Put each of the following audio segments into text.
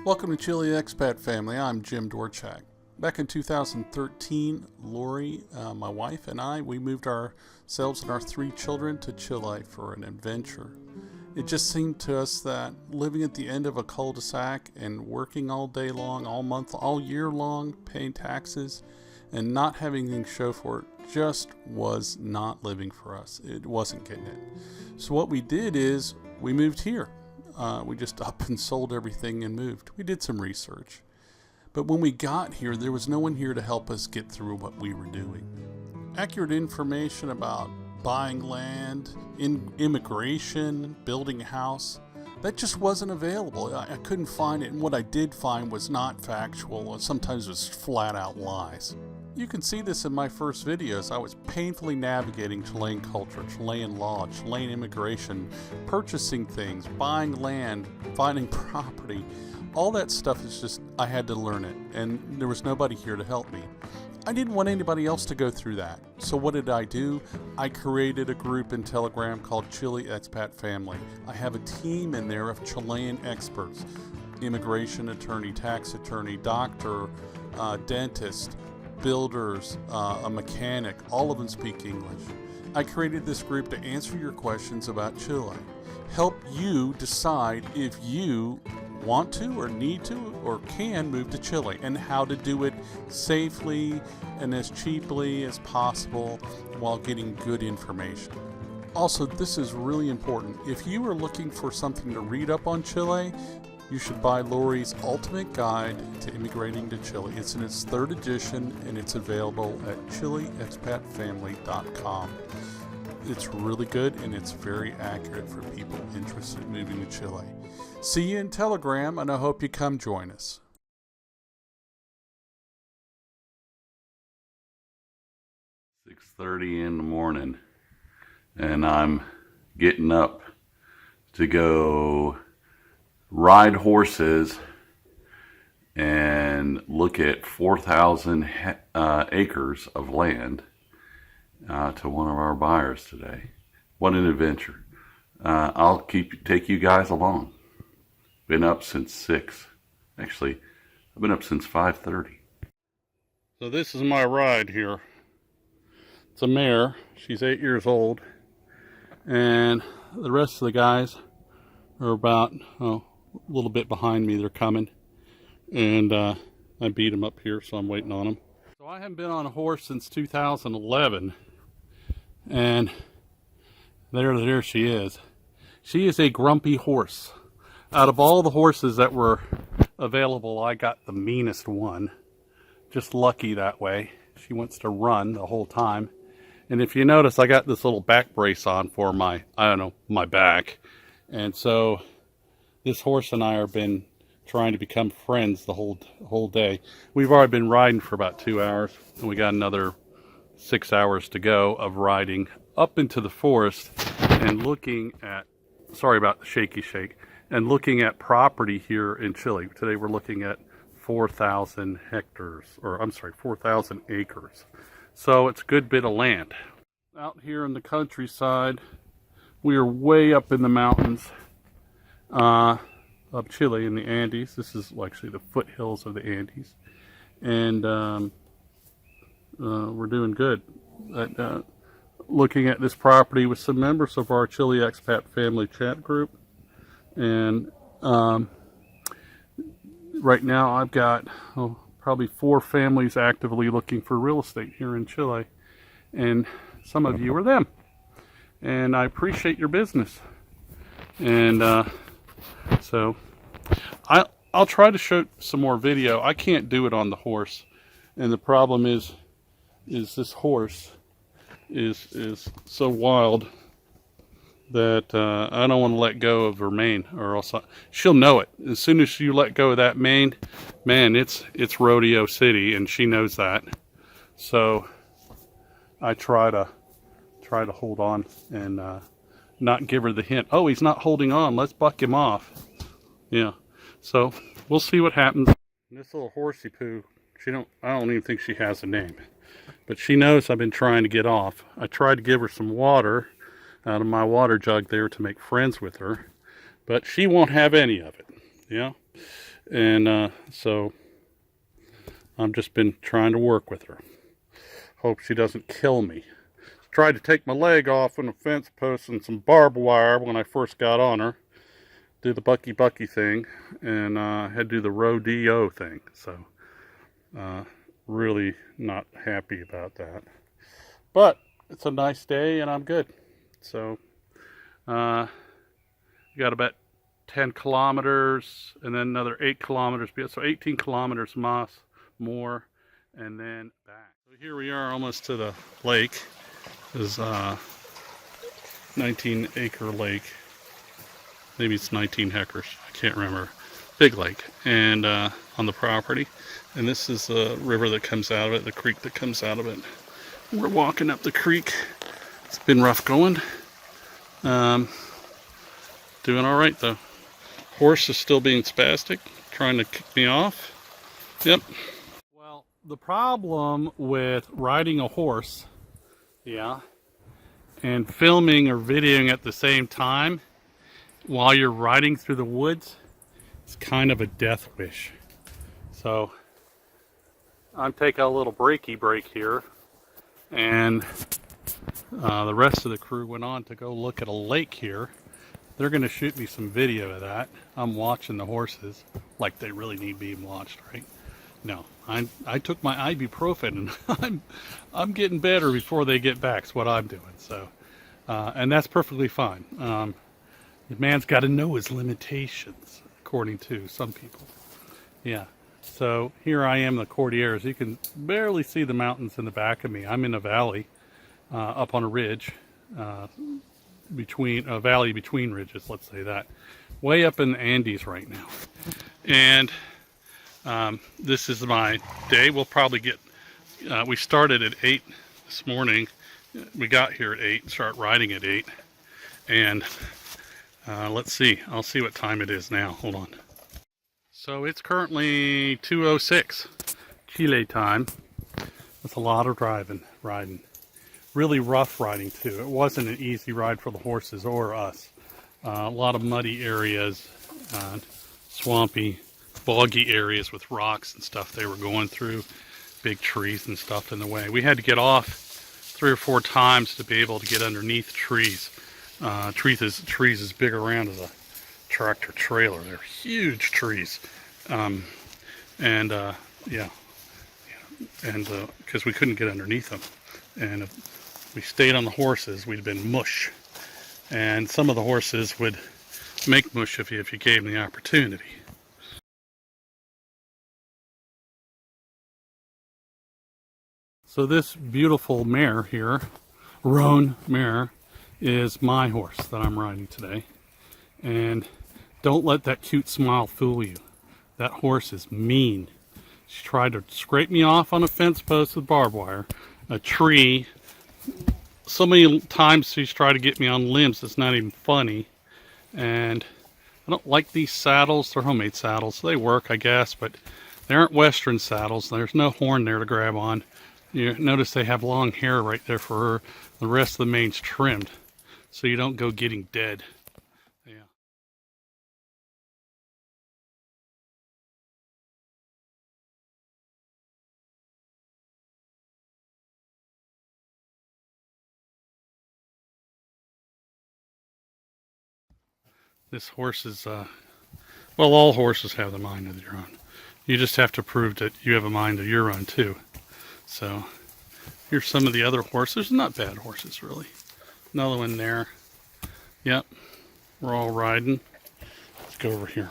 Welcome to Chilean Expat Family. I'm Jim Dorchak. Back in 2013, Lori, my wife, and I, we moved ourselves and our 3 children to Chile for an adventure. It just seemed to us that living at the end of a cul-de-sac and working all day long, all month, all year long, paying taxes, and not having anything to show for it just was not living for us. It wasn't getting it. So what we did is we moved here. We just up and sold everything and moved. We did some research. But when we got here, there was no one here to help us get through what we were doing. Accurate information about buying land, immigration, building a house, that just wasn't available. I couldn't find it, and what I did find was not factual, and sometimes it was flat out lies. You can see this in my first videos. I was painfully navigating Chilean culture, Chilean law, Chilean immigration, purchasing things, buying land, finding property. All that stuff is just, I had to learn it, and there was nobody here to help me. I didn't want anybody else to go through that. So what did I do? I created a group in Telegram called Chilean AtSpatFamily. I have a team in there of Chilean experts, immigration attorney, tax attorney, doctor, dentist, builders, a mechanic, all of them speak English. I created this group to answer your questions about Chile, help you decide if you want to or need to or can move to Chile and how to do it safely and as cheaply as possible while getting good information. Also, this is really important. If you are looking for something to read up on Chile, you should buy Lori's Ultimate Guide to Immigrating to Chile. It's in its 3rd edition and it's available at ChileanExpatFamily.com. It's really good and it's very accurate for people interested in moving to Chile. See you in Telegram, and I hope you come join us. 6:30 in the morning, and I'm getting up to go ride horses and look at 4,000 acres of land to one of our buyers today. What an adventure. I'll take you guys along. Been up since 6. Actually, I've been up since 5:30. So this is my ride here. It's a mare. She's 8 years old. And the rest of the guys are about, a little bit behind me. They're coming. And I beat them up here, so I'm waiting on them. So I haven't been on a horse since 2011. And there she is. She is a grumpy horse. Out of all the horses that were available, I got the meanest one. Just lucky that way. She wants to run the whole time. And if you notice, I got this little back brace on for my back. And so this horse and I have been trying to become friends the whole day. We've already been riding for about 2 hours, and we got another 6 hours to go of riding up into the forest and looking at, sorry about the shaky shake, and looking at property here in Chile. Today we're looking at 4,000 hectares, or I'm sorry, 4,000 acres. So it's a good bit of land. Out here in the countryside, we are way up in the mountains of Chile in the Andes. This is actually the foothills of the Andes. And we're doing good. Looking at this property with some members of our Chile Expat Family chat group. And right now I've got probably 4 families actively looking for real estate here in Chile. And some of you are them. And I appreciate your business. And so I'll try to show some more video. I can't do it on the horse. And the problem is this horse is so wild that I don't want to let go of her mane, or else she'll know it. As soon as you let go of that mane, man, it's rodeo city, and she knows that. So I try to hold on and not give her the hint. Oh, he's not holding on. Let's buck him off. Yeah. So we'll see what happens. This little horsey poo, I don't even think she has a name, but she knows I've been trying to get off. I tried to give her some water out of my water jug there to make friends with her, but she won't have any of it. Yeah. And so I've just been trying to work with her. Hope she doesn't kill me. Tried to take my leg off on a fence post and some barbed wire when I first got on her. Do the bucky thing, and had to do the rodeo thing. So really not happy about that. But it's a nice day and I'm good. So got about 10 kilometers and then another 8 kilometers. So 18 kilometers more and then back. So here we are almost to the lake. This is 19-acre lake. Maybe it's 19 hectares. I can't remember. Big lake. And on the property. And this is the river that comes out of it, the creek that comes out of it. We're walking up the creek. It's been rough going. Doing all right though. Horse is still being spastic, trying to kick me off. Yep. Well, the problem with riding a horse, and filming or videoing at the same time while you're riding through the woods, it's kind of a death wish. So I'm taking a little breaky break here, and the rest of the crew went on to go look at a lake here. They're going to shoot me some video of that. I'm watching the horses like they really need being watched, right? No, I took my ibuprofen and I'm getting better before they get back. Is what I'm doing. So, and that's perfectly fine. The man's got to know his limitations, according to some people. Yeah. So here I am in the Cordilleras. You can barely see the mountains in the back of me. I'm in a valley, up on a ridge, between a valley between ridges. Let's say that, way up in the Andes right now. And this is my day. We'll probably get. We started at 8 this morning. We got here at 8 and start riding at 8. And let's see. I'll see what time it is now. Hold on. So it's currently 2:06 Chile time. That's a lot of riding. Really rough riding too. It wasn't an easy ride for the horses or us. A lot of muddy areas, swampy, boggy areas with rocks and stuff they were going through. Big trees and stuff in the way. We had to get off 3 or 4 times to be able to get underneath trees. Trees as big around as a tractor trailer. They're huge trees. Because we couldn't get underneath them. And if we stayed on the horses, we'd been mush. And some of the horses would make mush of you if you gave them the opportunity. So this beautiful mare here, roan mare, is my horse that I'm riding today. And don't let that cute smile fool you. That horse is mean. She tried to scrape me off on a fence post with barbed wire, a tree. So many times she's tried to get me on limbs, it's not even funny. And I don't like these saddles. They're homemade saddles. So they work, I guess, but they aren't Western saddles. There's no horn there to grab on. You notice they have long hair right there for her. The rest of the mane's trimmed, so you don't go getting dead. Yeah. This horse is, well, all horses have the mind of their own. You just have to prove that you have a mind of your own too. So here's some of the other horses. Not bad horses, really. Another one there. Yep, we're all riding. Let's go over here.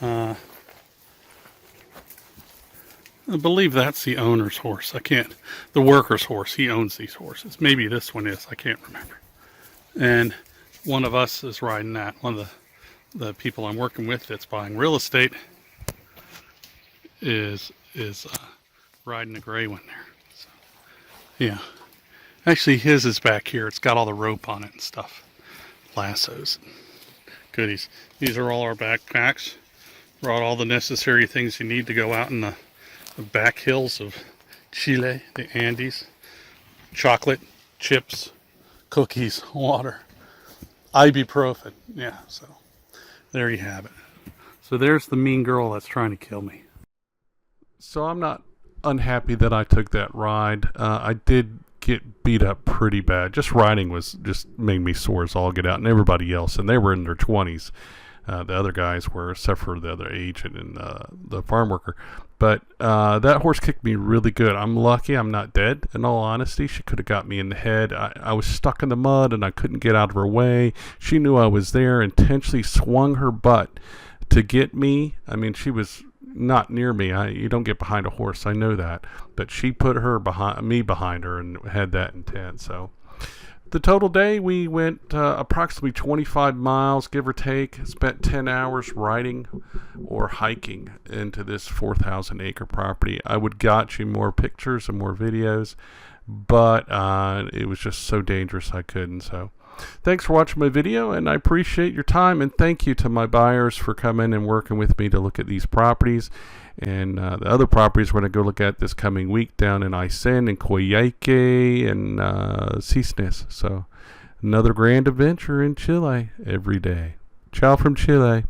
I believe that's the owner's horse. The worker's horse. He owns these horses. Maybe this one is. I can't remember. And one of us is riding that. One of the people I'm working with that's buying real estate is riding the gray one there. So, yeah. Actually, his is back here. It's got all the rope on it and stuff. Lassos. Goodies. These are all our backpacks. Brought all the necessary things you need to go out in the back hills of Chile, the Andes. Chocolate, chips, cookies, water. ibuprofen. Yeah, so there you have it. So there's the mean girl that's trying to kill me. So I'm not unhappy that I took that ride. I did get beat up pretty bad. Just riding was just made me sore as all get out, and everybody else, and they were in their 20s. The other guys were, except for the other agent and the farm worker. But that horse kicked me really good. I'm lucky I'm not dead, in all honesty. She could have got me in the head. I was stuck in the mud, and I couldn't get out of her way. She knew I was there, intentionally swung her butt to get me. I mean, she was not near me. You don't get behind a horse, I know that. But she put me behind her and had that intent, so... The total day, we went approximately 25 miles, give or take. Spent 10 hours riding or hiking into this 4,000-acre property. I would got you more pictures and more videos, but it was just so dangerous I couldn't. So thanks for watching my video, and I appreciate your time. And thank you to my buyers for coming and working with me to look at these properties. And the other properties we're going to go look at this coming week down in Aysén and Coyhaique and Cisnes. So another grand adventure in Chile every day. Ciao from Chile.